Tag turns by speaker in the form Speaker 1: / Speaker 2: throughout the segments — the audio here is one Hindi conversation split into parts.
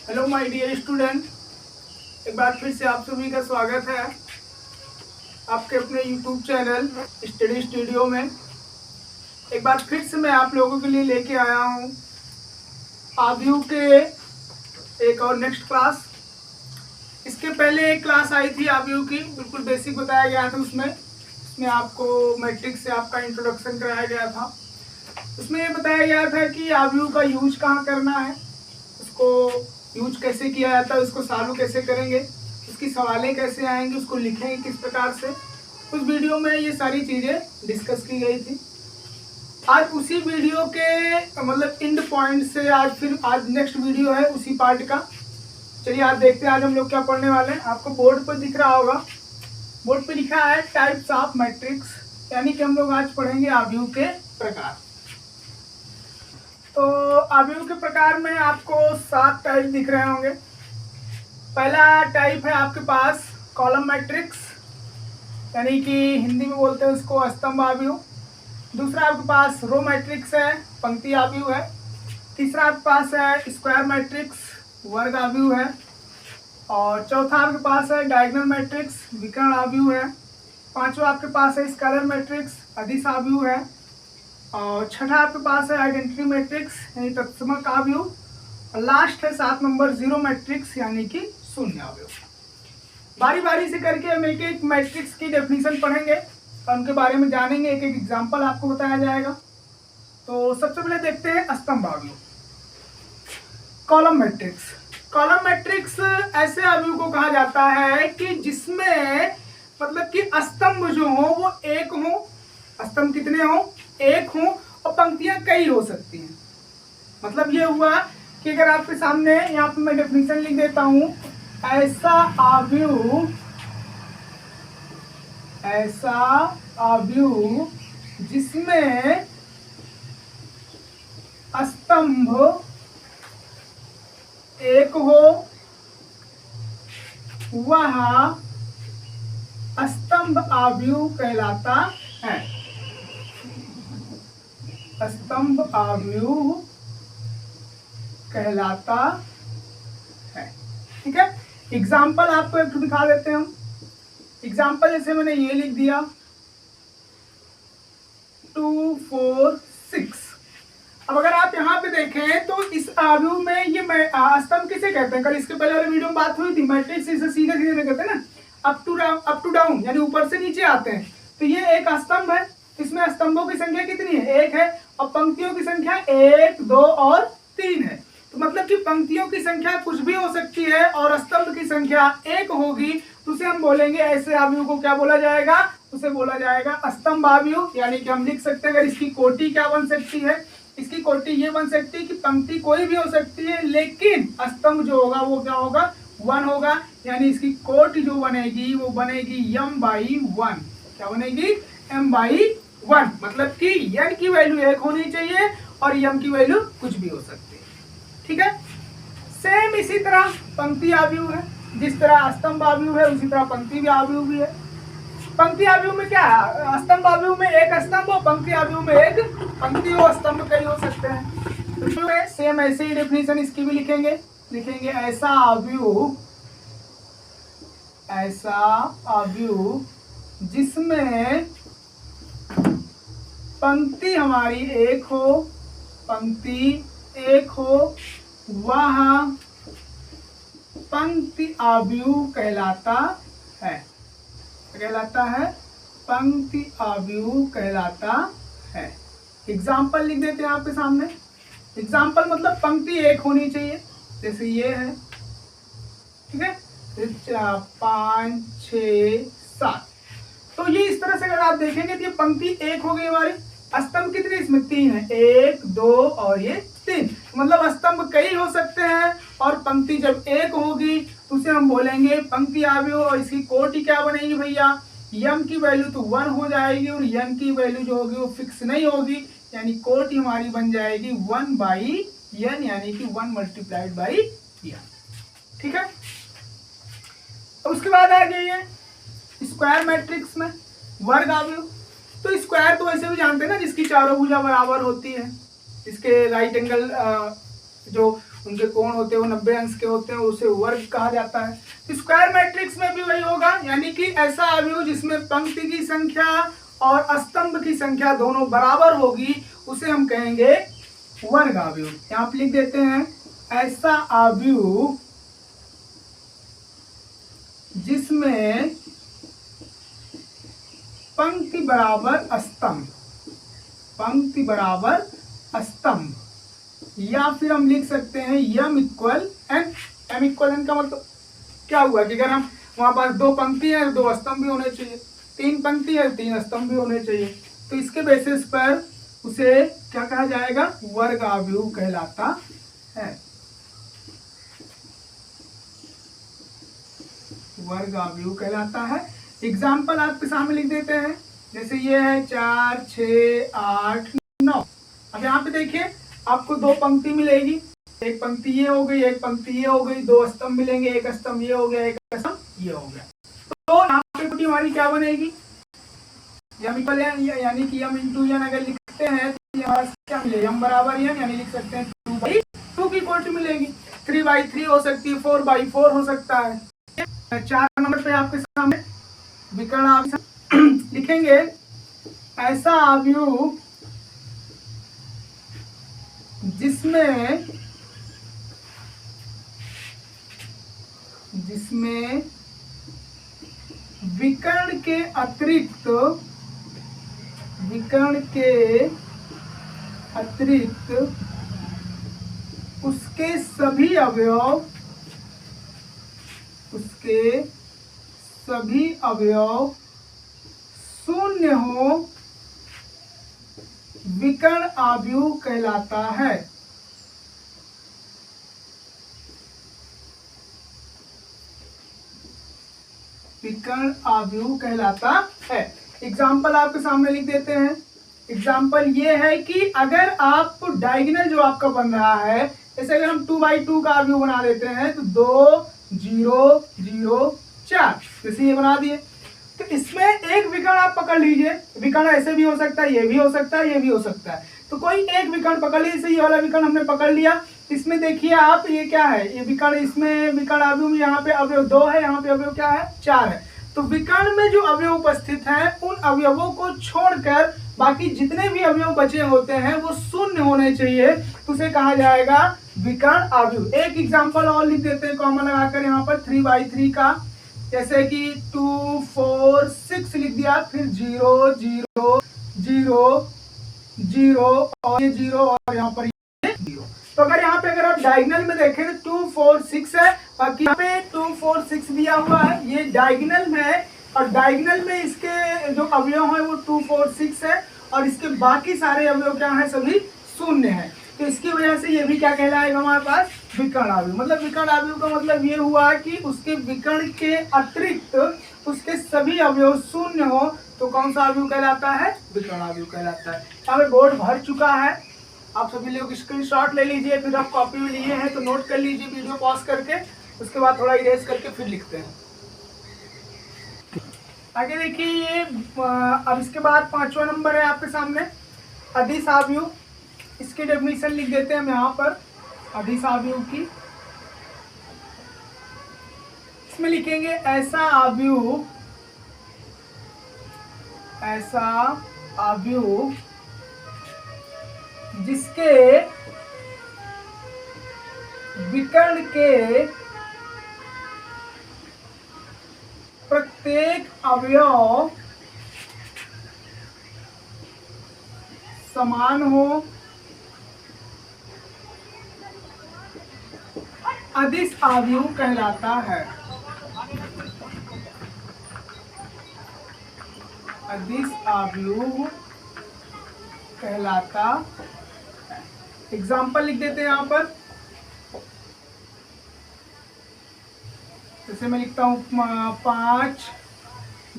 Speaker 1: हेलो माय डियर स्टूडेंट, एक बार फिर से आप सभी का स्वागत है आपके अपने यूट्यूब चैनल स्टडी स्टूडियो में। एक बार फिर से मैं आप लोगों के लिए लेके आया हूँ आव्यू के एक और नेक्स्ट क्लास। इसके पहले एक क्लास आई थी आव्यू की, बिल्कुल बेसिक बताया गया था। उसमें आपको मैट्रिक्स से आपका इंट्रोडक्शन कराया गया था। उसमें ये बताया गया था कि आव्यू का यूज कहाँ करना है, उसको यूज कैसे किया जाता है, उसको सॉल्व कैसे करेंगे, उसकी सवालें कैसे आएंगी, उसको लिखेंगे किस प्रकार से। उस वीडियो में ये सारी चीज़ें डिस्कस की गई थी। आज उसी वीडियो के मतलब एंड पॉइंट से आज नेक्स्ट वीडियो है उसी पार्ट का। चलिए आज देखते हैं आज हम लोग क्या पढ़ने वाले हैं। आपको बोर्ड पर दिख रहा होगा, बोर्ड पे लिखा है टाइप्स ऑफ मैट्रिक्स, यानी कि हम लोग आज पढ़ेंगे आव्यूह के प्रकार। तो आव्यूह के प्रकार में आपको 7 टाइप दिख रहे होंगे। पहला टाइप है आपके पास कॉलम मैट्रिक्स, यानी कि हिंदी में बोलते हैं उसको स्तंभ आव्यूह। दूसरा आपके पास रो मैट्रिक्स है, पंक्ति आव्यूह है। तीसरा आपके पास है स्क्वायर मैट्रिक्स, वर्ग आव्यूह है। और चौथा आपके पास है डायगोनल मैट्रिक्स, विकर्ण आव्यूह है। पांचवा आपके पास है स्केलर मैट्रिक्स, अदिश आव्यूह है। और छठा आपके पास है आइडेंटिटी मैट्रिक्स यानी तत्समक आव्यूह। और लास्ट है 7 नंबर जीरो मैट्रिक्स यानी कि शून्य आव्यूह। बारी बारी से करके हम एक एक मैट्रिक्स की डेफिनेशन पढ़ेंगे और उनके बारे में जानेंगे, एक एक एग्जांपल आपको बताया जाएगा। तो सबसे पहले देखते हैं स्तंभ आव्यूह, कॉलम मैट्रिक्स। कॉलम मैट्रिक्स ऐसे आव्यूह को कहा जाता है कि जिसमें मतलब कि स्तंभ जो हो वो एक हो। स्तंभ कितने हो? एक हो, और पंक्तियां कई हो सकती हैं। मतलब ये हुआ कि अगर आपके सामने यहाँ पे मैं डेफिनेशन लिख देता हूं, ऐसा आव्यूह जिसमें स्तंभ एक हो, वह स्तंभ आव्यूह कहलाता है। स्तंभ आव्यूह कहलाता है। ठीक है, एग्जाम्पल आपको एक दिखा देते हैं हम। एग्जाम्पल जैसे मैंने ये लिख दिया 2 4 6। अब अगर आप यहाँ पे देखें तो इस आव्यूह में ये स्तंभ किसे कहते हैं? कल इसके पहले वाले वीडियो में बात हुई थी, मैट्रिक्स इसे सीधे सीधे कहते हैं ना, अप टू डाउन यानी ऊपर से नीचे आते हैं। तो ये एक स्तंभ है, इसमें स्तंभों की संख्या कितनी है? 1 है, और पंक्तियों की संख्या 1 2 और 3 है। तो मतलब कि पंक्तियों की संख्या कुछ भी हो सकती है और स्तंभ की संख्या 1 होगी, तो उसे हम बोलेंगे, ऐसे आव्यूह को क्या बोला जाएगा? उसे बोला जाएगा स्तंभ आव्यूह। यानी कि हम लिख सकते हैं, अगर इसकी कोटि क्या बन सकती है, इसकी कोटि ये बन सकती है कि पंक्ति कोई भी हो सकती है, लेकिन स्तंभ जो होगा वो क्या होगा? 1 होगा। यानी इसकी कोटि जो बनेगी वो बनेगी m/1। क्या बनेगी? m/1। मतलब कि n की वैल्यू 1 होनी चाहिए और m की वैल्यू कुछ भी हो सकती है। ठीक है, सेम इसी तरह पंक्ति आव्यूह है। जिस तरह स्तंभ आव्यूह है उसी तरह पंक्ति भी आव्यूह भी है। पंक्ति आव्यूह में क्या है? स्तंभ आव्यूह में एक स्तंभ हो, पंक्ति आव्यूह में एक पंक्ति हो, स्तंभ कई हो सकते हैं। तो सेम ऐसे ही डेफिनेशन इसकी भी लिखेंगे ऐसा आव्यूह जिसमें पंक्ति हमारी एक हो, वह पंक्ति आव्यूह कहलाता है। पंक्ति आव्यूह कहलाता है। एग्जाम्पल लिख देते हैं आपके सामने। एग्जाम्पल मतलब पंक्ति एक होनी चाहिए, जैसे ये है। ठीक है, 5 6 7। तो ये इस तरह से अगर आप देखेंगे तो ये पंक्ति एक हो गई हमारी। स्तंभ कितने इसमें? 3 है, 1 2 और ये 3। मतलब स्तंभ कई हो सकते हैं और पंक्ति जब एक होगी तो उसे हम बोलेंगे पंक्ति आव्यूह। और इसकी कोटि क्या बनेगी भैया? m की वैल्यू तो 1 हो जाएगी और n की वैल्यू जो होगी वो फिक्स नहीं होगी, यानी कोटि हमारी बन जाएगी 1/n, यानी कि 1 × n। ठीक है, उसके बाद आ जाइए स्क्वायर मैट्रिक्स में वर्ग आव्यूह। तो स्क्वायर तो वैसे भी जानते हैं ना, जिसकी चारों भुजा बराबर होती है, इसके राइट एंगल जो उनके कोण होते हैं वो 90 अंश के होते हैं, उसे वर्ग कहा जाता है। स्क्वायर मैट्रिक्स में भी वही होगा, यानी कि ऐसा अवयव जिसमें पंक्ति की संख्या और स्तंभ की संख्या दोनों बराबर होगी उसे हम कहेंगे वर्ग अवयव। यहाँ पे लिख देते हैं ऐसा अवयव जिसमें पंक्ति बराबर स्तंभ, पंक्ति बराबर स्तंभ, या फिर हम लिख सकते हैं m equal n। m equal n का मतलब क्या हुआ कि अगर हम वहां पास 2 पंक्ति है 2 स्तंभ भी होने चाहिए, 3 पंक्ति है 3 स्तंभ भी होने चाहिए, तो इसके बेसिस पर उसे क्या कहा जाएगा, वर्ग अवयव कहलाता है, वर्ग अवयव कहलाता है। एग्जाम्पल आपके सामने लिख देते हैं, जैसे ये है 4 6 8 9। अब यहाँ पे देखिए आपको 2 पंक्ति मिलेगी, एक पंक्ति ये हो गई, एक पंक्ति ये हो गई, 2 स्तंभ मिलेंगे, एक स्तंभ ये हो गया, एक स्तंभ ये हो गया। तो यहाँ पे त्रुटि हमारी क्या बनेगी, यानी कि m इंटू n अगर लिखते हैं तो हमारा क्या मिलेगा, m बराबर n, यानी लिख सकते हैं 2/2 की क्वांटिटी मिलेगी, 3/3 हो सकती है, 4/4 हो सकता है। 4 नंबर पे आपके सामने विकर्ण अवयव लिखेंगे ऐसा अवयव जिसमें विकर्ण के अतिरिक्त उसके सभी अवयव शून्य हो, विकर्ण अवयव कहलाता है। विकर्ण अवयव कहलाता है। एग्जाम्पल आपके सामने लिख देते हैं। एग्जाम्पल ये है कि अगर आप डायगोनल जो आपका बन रहा है, जैसे अगर हम 2/2 का अवयव बना देते हैं तो 2 0 0 4 जैसे ये बना दिए, तो इसमें एक विकर्ण आप पकड़ लीजिए, विकर्ण ऐसे भी हो सकता है, ये भी हो सकता है, ये भी हो सकता है, तो कोई एक विकर्ण पकड़ लीजिए। जैसे ये वाला विकर्ण हमने पकड़ लिया, इसमें देखिए आप ये क्या है, ये विकर्ण, इसमें विकर्ण अवयव, यहाँ पे अवयव 2 है, यहाँ पे अवयव क्या है 4 है। तो विकर्ण में जो अवयव उपस्थित हैं उन अवयवों को छोड़कर बाकी जितने भी अवयव बचे होते हैं वो शून्य होने चाहिए, तो उसे कहा जाएगा विकर्ण अवयव। एक एग्जाम्पल और लिख देते हैं कॉमन लगाकर यहाँ पर 3/3 का, जैसे कि 2 4 6 लिख दिया, फिर 0 0 0 0 और ये 0 और यहाँ पर ये 0। तो अगर यहाँ पे अगर आप डायगोनल में देखें तो 2 4 6 है, बाकी यहाँ पे 2 4 6 दिया हुआ है, ये डायगोनल में है, और डायगोनल में इसके जो अवयव है वो 2 4 6 है, और इसके बाकी सारे अवयव क्या है, सभी शून्य है। तो इसकी वजह से ये भी क्या कहलाएगा हमारे पास, विकर्ण अवयव। मतलब विकर्ण अवयव का मतलब ये हुआ कि उसके विकर्ण के अतिरिक्त उसके सभी अवयव शून्य हो, तो कौन सा अवयव कहलाता है, विकर्ण अवयव कहलाता है। यहाँ पे बोर्ड भर चुका है, आप सभी लोग स्क्रीनशॉट ले लीजिए, फिर आप कॉपी में लिए हैं तो नोट कर लीजिए वीडियो पॉज करके, उसके बाद थोड़ा इरेज करके फिर लिखते हैं। आगे देखिए ये अब इसके बाद 5वां नंबर है आपके सामने अदिश अवयव। इसकी डेफिनेशन लिख देते हैं हम यहाँ पर अदिश अवयव की। इसमें लिखेंगे ऐसा अवयव जिसके विकर्ण के प्रत्येक अवयव समान हो, अदिश अवयव कहलाता है। अदिश अवयव कहलाता है। एग्जाम्पल लिख देते हैं यहाँ पर, जैसे मैं लिखता हूँ 5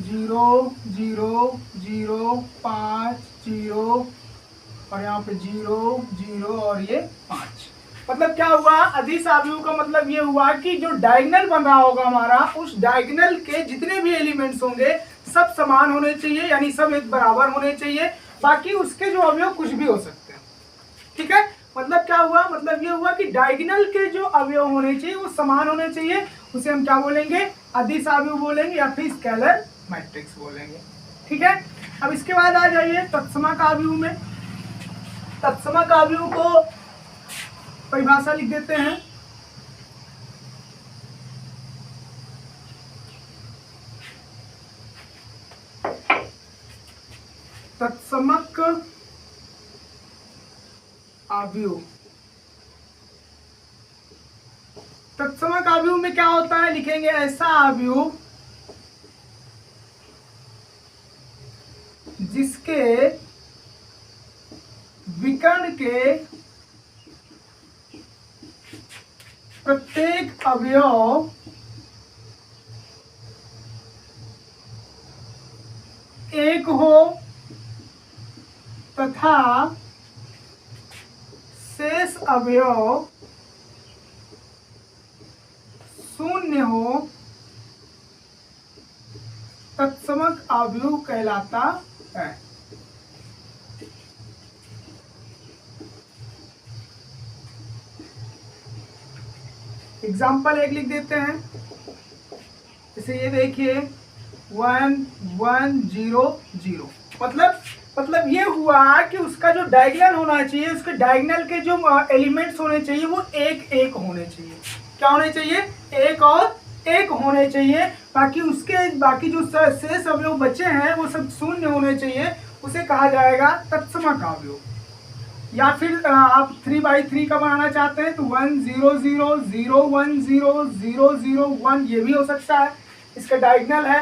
Speaker 1: 0 0 0 5 0 और यहाँ पे 0 0 और ये 5। मतलब क्या हुआ, अदिश अवयव का मतलब ये हुआ कि जो डायगोनल बन रहा होगा हमारा, उस डायगोनल के जितने भी एलिमेंट्स होंगे सब समान होने चाहिए, यानी सब एक बराबर होने चाहिए, बाकी उसके जो अवयव कुछ भी हो सकते हैं। ठीक है, मतलब क्या हुआ, मतलब ये हुआ कि डायगोनल के जो अवयव होने चाहिए वो समान होने चाहिए, उसे हम क्या बोलेंगे, अदिश अवयव बोलेंगे या फिर स्केलर मैट्रिक्स बोलेंगे। ठीक है, अब इसके बाद आ जाइए तत्समक अवयव में। तत्समक अवयव को परिभाषा लिख देते हैं। तत्समक अवयव, तत्समक अवयव में क्या होता है, लिखेंगे ऐसा अवयव जिसके विकर्ण के प्रत्येक अवयव एक हो तथा शेष अवयव शून्य हो, तत्समक अवयव कहलाता है। एग्जाम्पल एक लिख देते हैं, जैसे ये देखिए 1 1 0 0, मतलब ये हुआ कि उसका जो डायगोनल होना चाहिए, उसके डायगोनल के जो एलिमेंट्स होने चाहिए वो एक एक होने चाहिए। क्या होने चाहिए, एक और एक होने चाहिए। बाकी जो शेष अवयव बचे हैं वो सब शून्य होने चाहिए, उसे कहा जाएगा तत्समक अवयव। या फिर आप 3/3 का बनाना चाहते हैं तो 1 0 0 0 1 0 0 0 1 ये भी हो सकता है। इसका डायगोनल है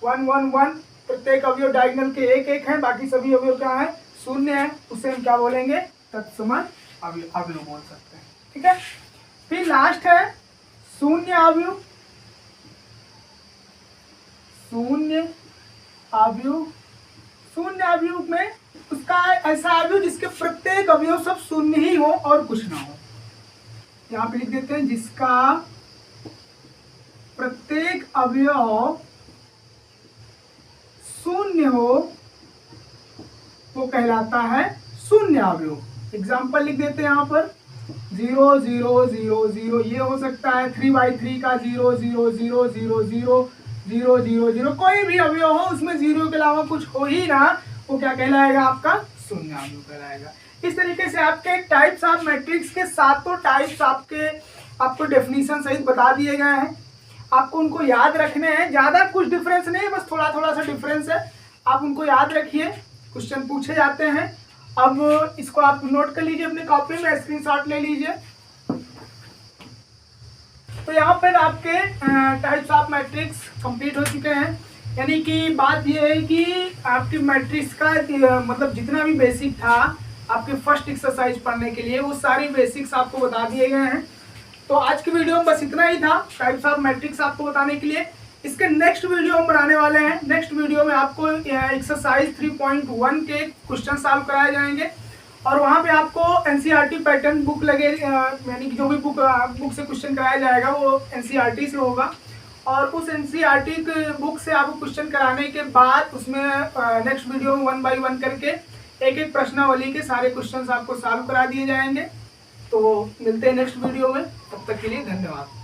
Speaker 1: 1 1 1, प्रत्येक अवयव डायगोनल के एक एक हैं, बाकी सभी अवयव क्या है, शून्य है, उसे हम क्या बोलेंगे, तत्समक अवयव बोल सकते हैं। ठीक है, फिर लास्ट है शून्य अवयव। शून्य अवयव, शून्य अवयव में उसका ऐसा अवयव जिसके प्रत्येक अवयव सब शून्य ही हो और कुछ ना हो। यहाँ पे लिख देते हैं जिसका प्रत्येक अवयव शून्य हो वो कहलाता है शून्य अवयव। एग्जाम्पल लिख देते हैं यहाँ पर 0 0 0 0, ये हो सकता है 3/3 का 0 0 0 0 0 0 0 0, कोई भी अवयव हो उसमें 0 के अलावा कुछ हो ही ना, वो क्या कहलाएगा, आपका शून्य अवयव कहलाएगा। इस तरीके से आपके टाइप्स ऑफ मैट्रिक्स के सातों टाइप्स आपको डेफिनेशन सहित बता दिए गए हैं। आपको उनको याद रखने हैं, ज़्यादा कुछ डिफरेंस नहीं है, बस थोड़ा थोड़ा सा डिफरेंस है, आप उनको याद रखिए, क्वेश्चन पूछे जाते हैं। अब इसको आप नोट कर लीजिए अपनी कॉपी में, स्क्रीनशॉट ले लीजिए। तो यहाँ पर आपके टाइप्स ऑफ मैट्रिक्स कंप्लीट हो चुके हैं। यानी कि बात यह है कि आपकी मैट्रिक्स का मतलब जितना भी बेसिक था आपके फर्स्ट एक्सरसाइज पढ़ने के लिए, वो सारी बेसिक्स आपको बता दिए गए हैं। तो आज की वीडियो में बस इतना ही था, टाइप्स ऑफ मैट्रिक्स आपको बताने के लिए। इसके नेक्स्ट वीडियो हम बनाने वाले हैं। नेक्स्ट वीडियो में आपको एक्सरसाइज 3.1 के क्वेश्चन सॉल्व कराए जाएंगे और वहाँ पे आपको एनसीईआरटी पैटर्न बुक लगे, यानी कि जो भी बुक से क्वेश्चन कराया जाएगा वो एनसीईआरटी से होगा। और उस एनसीईआरटी के बुक से आपको क्वेश्चन कराने के बाद उसमें नेक्स्ट वीडियो में 1 बाय 1 करके एक एक प्रश्नावली के सारे क्वेश्चन आपको सॉल्व करा दिए जाएंगे। तो मिलते हैं नेक्स्ट वीडियो में, तब तक के लिए धन्यवाद।